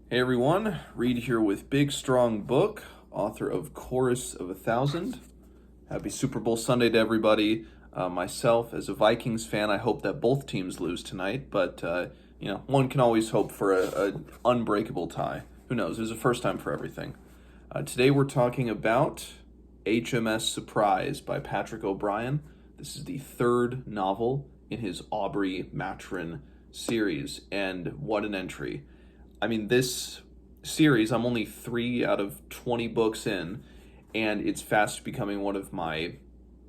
Hey everyone, Reed here with Big Strong Book, author of Chorus of 1,000. Happy Super Bowl Sunday to everybody. Myself, as a Vikings fan, I hope that both teams lose tonight, but one can always hope for a unbreakable tie. Who knows? There's a first time for everything. Today we're talking about H.M.S. Surprise by Patrick O'Brien. This is the third novel in his Aubrey-Maturin series, and what an entry. I mean, this series, I'm only 3 out of 20 books in, and it's fast becoming one of my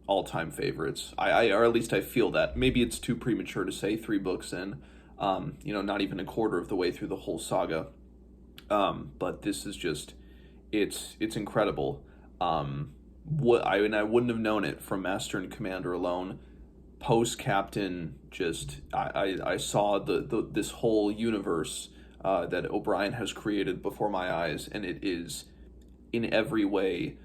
all-time favorites. Or at least I feel that. Maybe it's too premature to say 3 books in, not even a quarter of the way through the whole saga. But this is just, it's incredible. I wouldn't have known it from Master and Commander alone. Post Captain, just I saw this whole universe that O'Brien has created before my eyes, and it is in every way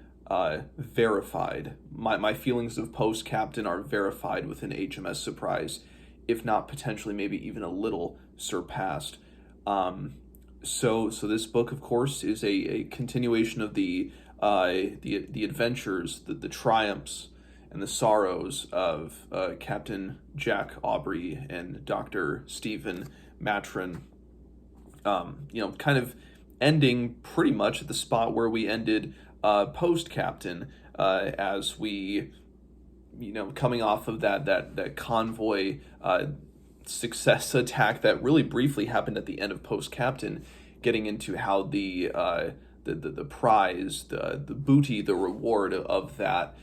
verified. My feelings of Post Captain are verified within HMS Surprise, if not potentially maybe even a little surpassed. So this book, of course, is a continuation of the adventures, the triumphs, and the sorrows of Captain Jack Aubrey and Dr. Stephen Maturin. Kind of ending pretty much at the spot where we ended post-Captain, as we, coming off of that convoy success attack that really briefly happened at the end of post-Captain, getting into how the prize, the booty, the reward of that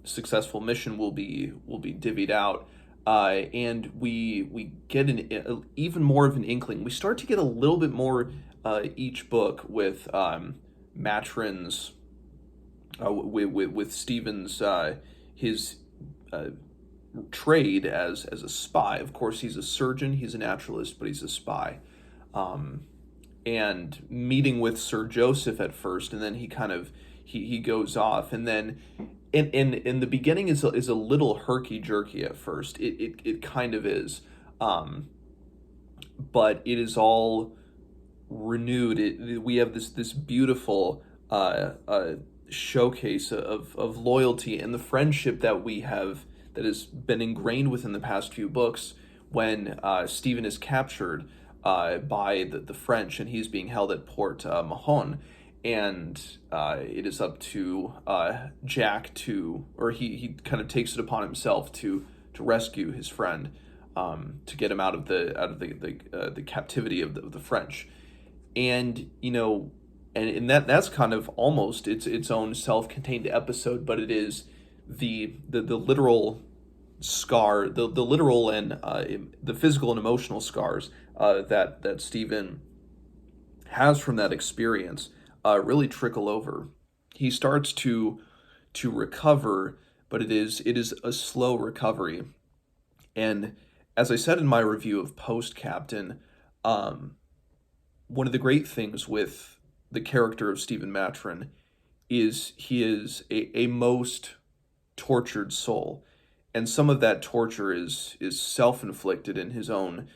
successful mission will be divvied out. And we get even more of an inkling. We start to get a little bit more each book with Maturin's, with Stephen's his trade as a spy. Of course, he's a surgeon, he's a naturalist, but he's a spy. And meeting with Sir Joseph at first, and then he goes off, and then in the beginning is a little herky-jerky at first. It kind of is. But it is all renewed. We have this beautiful showcase of loyalty and the friendship that we have, that has been ingrained within the past few books, when Stephen is captured by the French, and he's being held at Port Mahon. And it is up to Jack he kind of takes it upon himself to rescue his friend, to get him out of the captivity of the French. And and that's kind of almost its own self-contained episode, but it is the literal scar, the literal and the physical and emotional scars that Stephen has from that experience really trickle over. He starts to recover, but it is a slow recovery. And as I said in my review of Post Captain, one of the great things with the character of Stephen Maturin is he is a most tortured soul, and some of that torture is self-inflicted in his own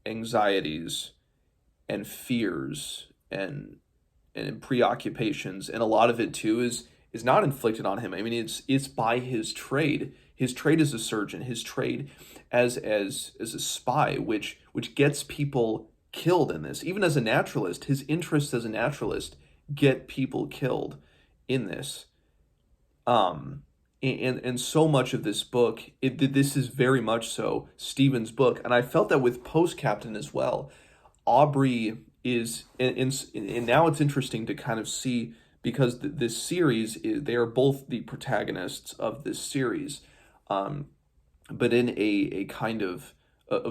anxieties and fears and preoccupations, and a lot of it too is not inflicted on him. I mean, it's by his trade. His trade as a surgeon, his trade as a spy, which gets people killed in this. Even as a naturalist, his interests as a naturalist get people killed in this. And so much of this book, this is very much so Stephen's book, and I felt that with Post Captain as well. Aubrey is, and now it's interesting to kind of see, because this series, they are both the protagonists of this series, but in a kind of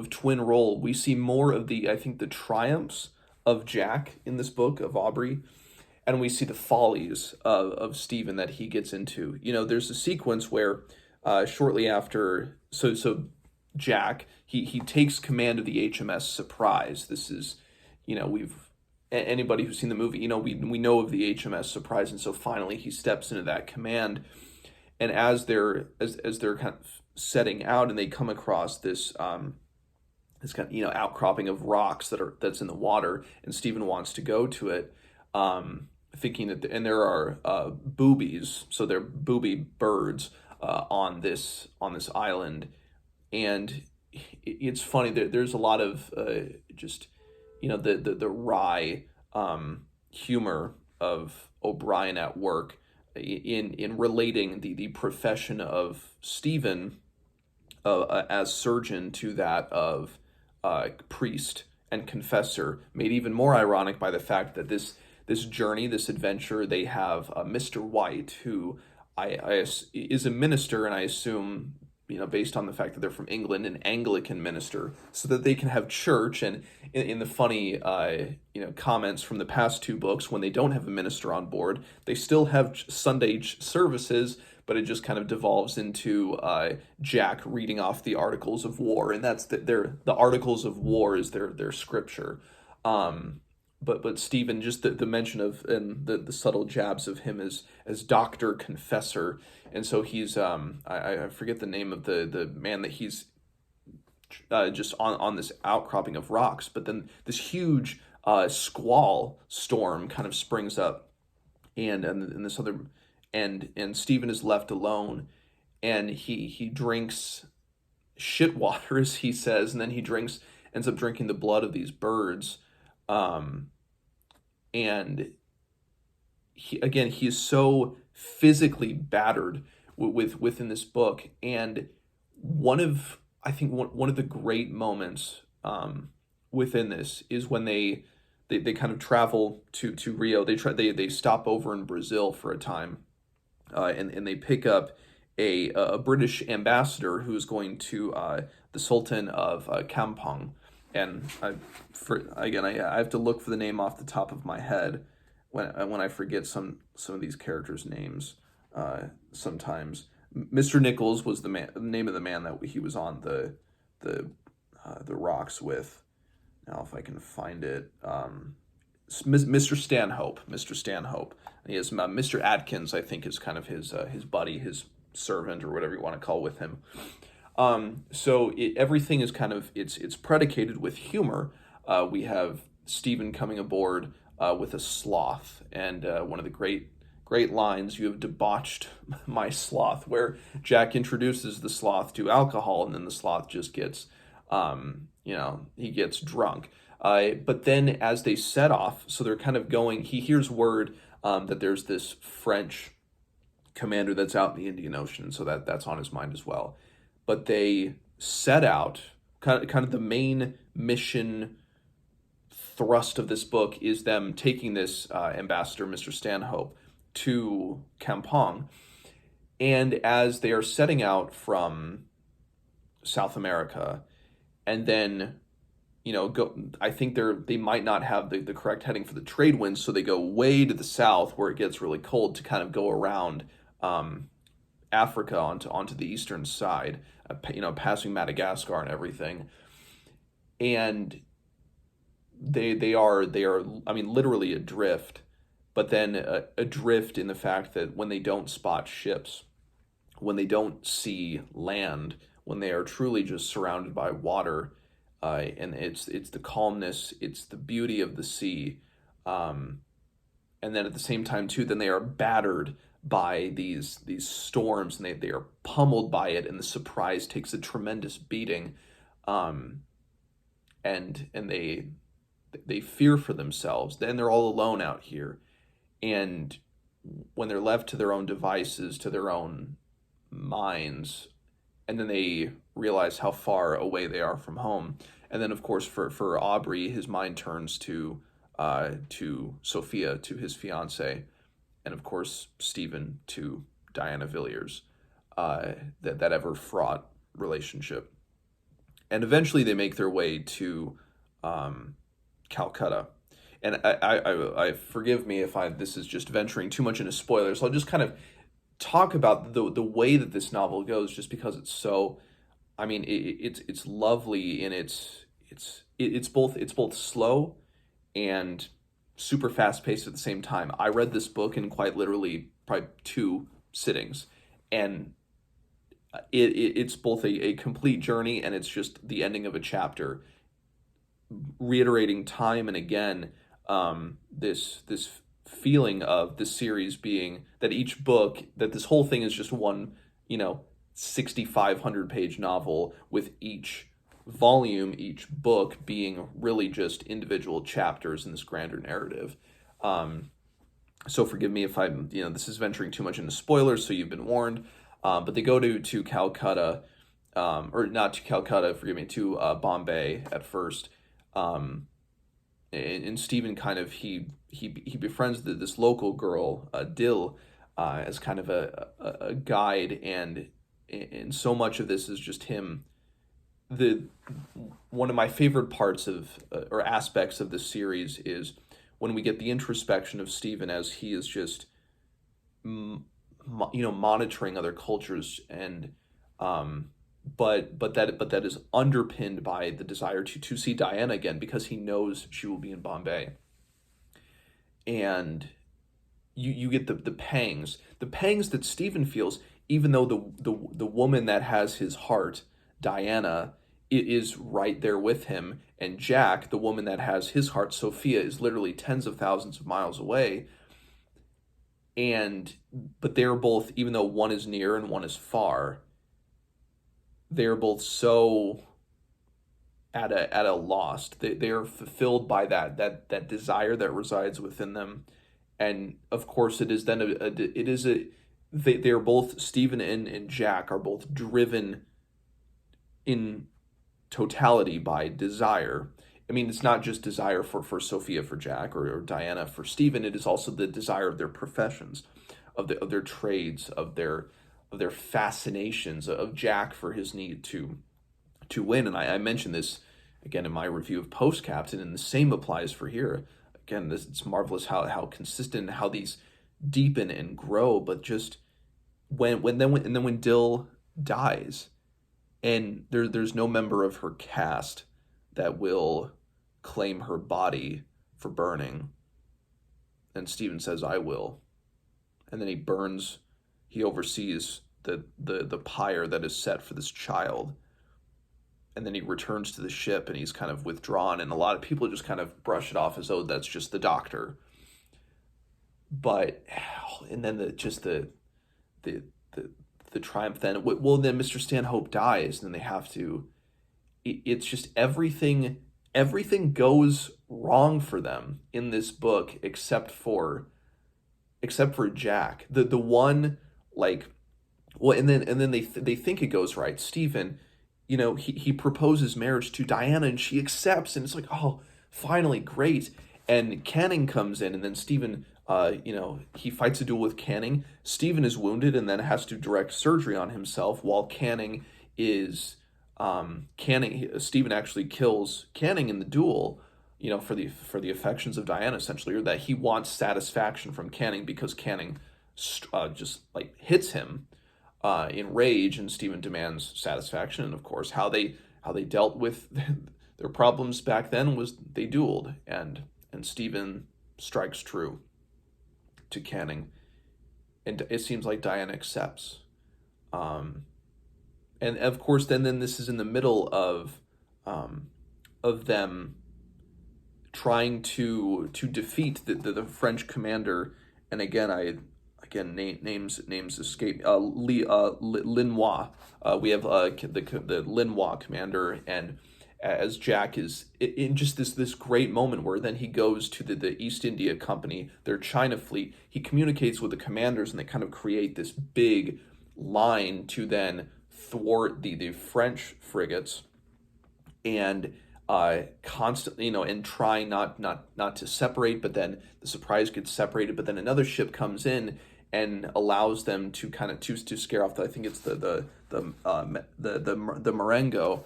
twin role. We see more of I think the triumphs of Jack in this book of Aubrey, and we see the follies of Stephen that he gets into. There's a sequence where shortly after, so Jack, he takes command of the H.M.S. Surprise. This is, anybody who's seen the movie, we know of the H.M.S. Surprise, and so finally he steps into that command. And as they're kind of setting out, and they come across this this kind of, outcropping of rocks that's in the water, and Stephen wants to go to it, thinking that and there are boobies, so they're booby birds on this island, and it's funny. There's a lot of just the wry humor of O'Brien at work in relating the profession of Stephen as surgeon to that of priest and confessor, made even more ironic by the fact that this journey, this adventure, they have Mr. White, who is a minister, and I assume, based on the fact that they're from England, an Anglican minister, so that they can have church. And in the funny, comments from the past two books, when they don't have a minister on board, they still have Sunday services, but it just kind of devolves into Jack reading off the Articles of War, and that's the Articles of War is their scripture. But Stephen, just the mention of and the subtle jabs of him as Doctor Confessor, and so he's I forget the name of the man that he's just on this outcropping of rocks, but then this huge squall storm kind of springs up, and this other and Stephen is left alone, and he drinks shit water, as he says, and then ends up drinking the blood of these birds. And he is so physically battered within this book. And I think one of the great moments within this is when they kind of travel to Rio. They stop over in Brazil for a time, and they pick up a British ambassador who's going to the Sultan of Kampong. And I have to look for the name off the top of my head when I forget some of these characters' names. Sometimes Mr. Nichols was the name of the man that he was on the rocks with. Now, if I can find it, Mr. Stanhope. And he has Mr. Atkins, I think, is kind of his buddy, his servant, or whatever you want to call with him. So everything is kind of it's predicated with humor. We have Stephen coming aboard with a sloth, and one of the great lines, "You have debauched my sloth," where Jack introduces the sloth to alcohol, and then the sloth just gets he gets drunk. But then as they set off, so they're kind of going. He hears word that there's this French commander that's out in the Indian Ocean, so that's on his mind as well. But they set out, kind of the main mission thrust of this book is them taking this ambassador, Mr. Stanhope, to Kampong. And as they are setting out from South America, and then, I think they might not have the correct heading for the trade winds, so they go way to the south where it gets really cold to kind of go around Africa onto the eastern side, passing Madagascar and everything. And they are literally adrift, but then adrift in the fact that when they don't spot ships, when they don't see land, when they are truly just surrounded by water, and it's the calmness, it's the beauty of the sea, and then at the same time too, then they are battered by these storms, and they are pummeled by it, and the surprise takes a tremendous beating, and they fear for themselves. Then they're all alone out here, and when they're left to their own devices, to their own minds, and then they realize how far away they are from home. And then, of course, for Aubrey, his mind turns to Sophia, to his fiance, and of course Stephen to Diana Villiers, that ever fraught relationship. And eventually they make their way to Calcutta. And I forgive me if this is just venturing too much into spoilers. So I'll just kind of talk about the way that this novel goes, just because it's so, it's lovely, and it's both slow and super fast paced at the same time. I read this book in quite literally probably 2 sittings, and it's both a complete journey, and it's just the ending of a chapter. reiterating time and again this feeling of the series being that each book, that this whole thing is just one, 6,500 page novel, with each volume, each book being really just individual chapters in this grander narrative. So forgive me if I'm, this is venturing too much into spoilers, so you've been warned. But they go to Calcutta, or not to Calcutta, forgive me, to Bombay at first. And Stephen kind of, he befriends this local girl, Dill, as kind of a guide, and so much of this is just him. One of my favorite parts of or aspects of this series is when we get the introspection of Stephen as he is just monitoring other cultures, and but that is underpinned by the desire to see Diana again, because he knows she will be in Bombay. And you get the pangs that Stephen feels, even though the woman that has his heart, Diana, is right there with him, and Jack, the woman that has his heart, Sophia, is literally tens of thousands of miles away. But they're both, even though one is near and one is far, they're both so at a loss. They are fulfilled by that desire that resides within them. And of course it is then they're both, Stephen and Jack are both driven in totality by desire. I mean, it's not just desire for Sophia for Jack, or Diana for Stephen. It is also the desire of their professions, of their trades, of their fascinations, of Jack for his need to win. And I mentioned this again in my review of Post Captain, and the same applies for here. Again, it's marvelous how consistent, how these deepen and grow. But just when Dill dies, and there's no member of her cast that will claim her body for burning, and Stephen says, "I will," and then he oversees the pyre that is set for this child, and then he returns to the ship, and he's kind of withdrawn, and a lot of people just kind of brush it off as though that's just the doctor. But and then the triumph then, well, then Mr. Stanhope dies, and then they have to, it's just everything goes wrong for them in this book, except for Jack, the one, like, well, and then they think it goes right. Stephen, he proposes marriage to Diana, and she accepts, and it's like, oh, finally, great. And Canning comes in, and then Stephen, he fights a duel with Canning. Stephen is wounded and then has to direct surgery on himself, while Stephen actually kills Canning in the duel, for the affections of Diana, essentially, or that he wants satisfaction from Canning, because Canning just like hits him in rage, and Stephen demands satisfaction. And of course, how they dealt with their problems back then was they dueled, and Stephen strikes true to Canning, and it seems like Diana accepts. And of course, then this is in the middle of them trying to defeat the French commander. And names escape. Linois. We have the Linois commander, and as Jack is in just this great moment where then he goes to the East India Company, their China fleet. He communicates with the commanders, and they kind of create this big line to then thwart the French frigates, and constantly, and try not to separate. But then the Surprise gets separated, but then another ship comes in and allows them to kind of to scare off I think it's the Marengo.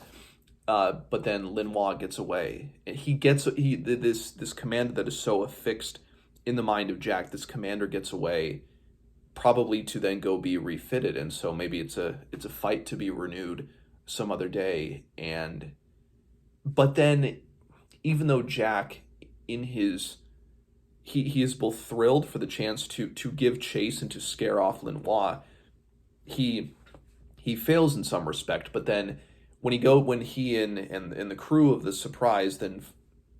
But then Linois gets away, and this commander that is so affixed in the mind of Jack. This commander gets away, probably to then go be refitted, and so maybe it's a fight to be renewed some other day. But then, even though Jack, in his he is both thrilled for the chance to give chase and to scare off Linois, he fails in some respect. But then when he and the crew of the Surprise, then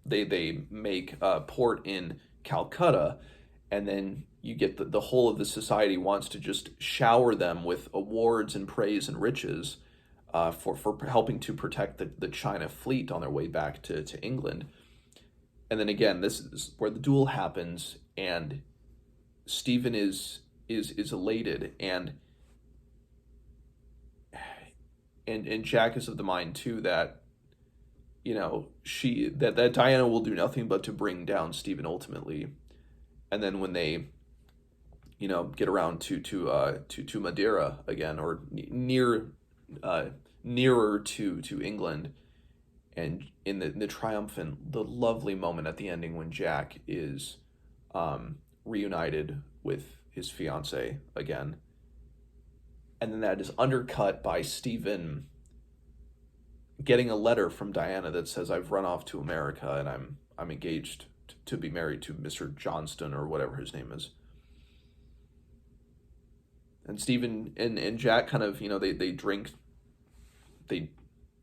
they make port in Calcutta, and then you get the whole of the society wants to just shower them with awards and praise and riches, for helping to protect the China fleet on their way back to England. And then again, this is where the duel happens, and Stephen is elated, and Jack is of the mind too that, that Diana will do nothing but to bring down Stephen ultimately. And then when they, get around to Madeira again, or nearer to England, and in the triumphant, the lovely moment at the ending when Jack is reunited with his fiancée again, and then that is undercut by Stephen getting a letter from Diana that says, "I've run off to America and I'm engaged to be married to Mr. Johnston," or whatever his name is. And Stephen and Jack kind of, they drink, they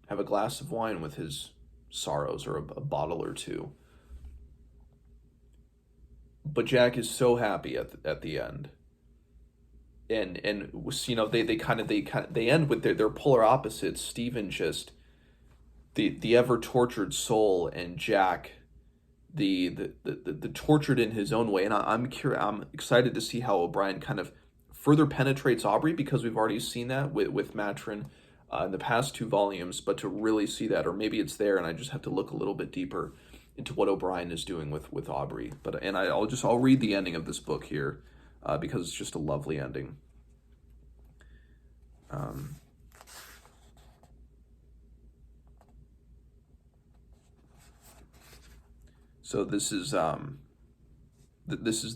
have a glass of wine with his sorrows, or a bottle or two. But Jack is so happy at the end. And they end with their polar opposites. Stephen, just the ever tortured soul, and Jack the tortured in his own way. And I'm excited to see how O'Brien kind of further penetrates Aubrey, because we've already seen that with Maturin in the past two volumes, but to really see that, or maybe it's there and I just have to look a little bit deeper into what O'Brien is doing with Aubrey. I'll read the ending of this book here, because it's just a lovely ending. So this is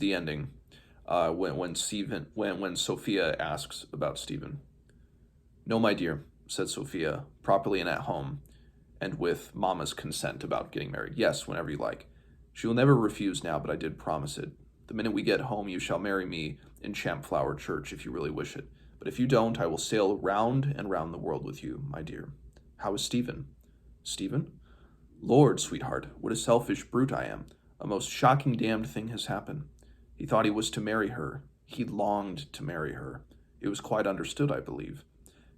the ending, when Sophia asks about Stephen. "No, my dear," said Sophia, properly and at home, and with Mama's consent about getting married. "Yes, whenever you like. She will never refuse now, but I did promise it. The minute we get home, you shall marry me in Champflower Church if you really wish it. But if you don't, I will sail round and round the world with you, my dear. How is Stephen?" "Stephen? Lord, sweetheart, what a selfish brute I am. A most shocking damned thing has happened. He thought he was to marry her. He longed to marry her. It was quite understood, I believe.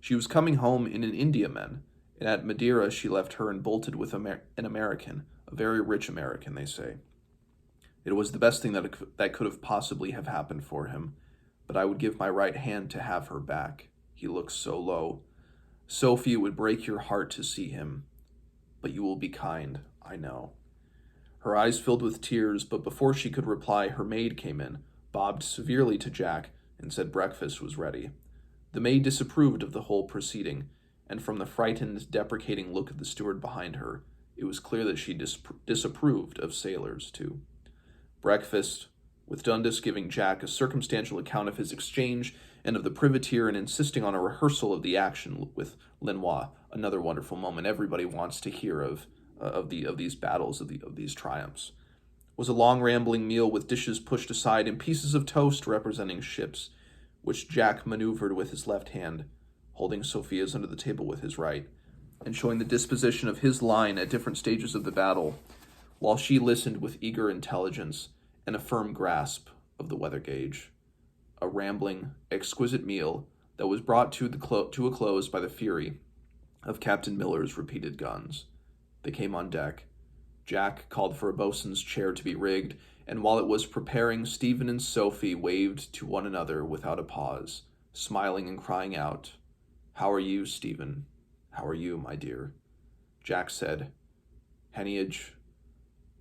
She was coming home in an Indiaman, and at Madeira she left her and bolted with an American, a very rich American, they say. It was the best thing that could have possibly have happened for him, but I would give my right hand to have her back. He looks so low. Sophie, it would break your heart to see him. But you will be kind, I know." Her eyes filled with tears, but before she could reply, her maid came in, bobbed severely to Jack, and said breakfast was ready. The maid disapproved of the whole proceeding, and from the frightened, deprecating look of the steward behind her, it was clear that she disapproved of sailors, too. Breakfast, with Dundas giving Jack a circumstantial account of his exchange and of the privateer, and insisting on a rehearsal of the action with Lenoir, another wonderful moment everybody wants to hear of these battles, of these triumphs, was a long rambling meal with dishes pushed aside and pieces of toast representing ships, which Jack maneuvered with his left hand, holding Sophia's under the table with his right, and showing the disposition of his line at different stages of the battle, while she listened with eager intelligence and a firm grasp of the weather gauge. A rambling, exquisite meal that was brought to a close by the fury of Captain Miller's repeated guns. They came on deck. Jack called for a boatswain's chair to be rigged, and while it was preparing, Stephen and Sophie waved to one another without a pause, smiling and crying out, "How are you, Stephen? How are you, my dear?" Jack said, "Heneage,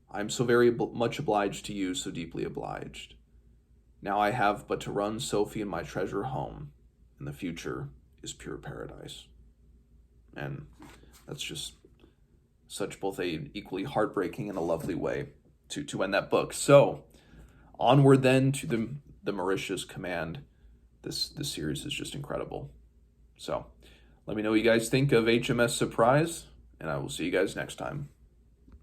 I am so very much obliged to you, so deeply obliged. Now I have but to run Sophie and my treasure home, and the future is pure paradise." And that's just such both a equally heartbreaking and a lovely way to end that book. So onward then to the Mauritius Command. This series is just incredible. So let me know what you guys think of HMS Surprise, and I will see you guys next time.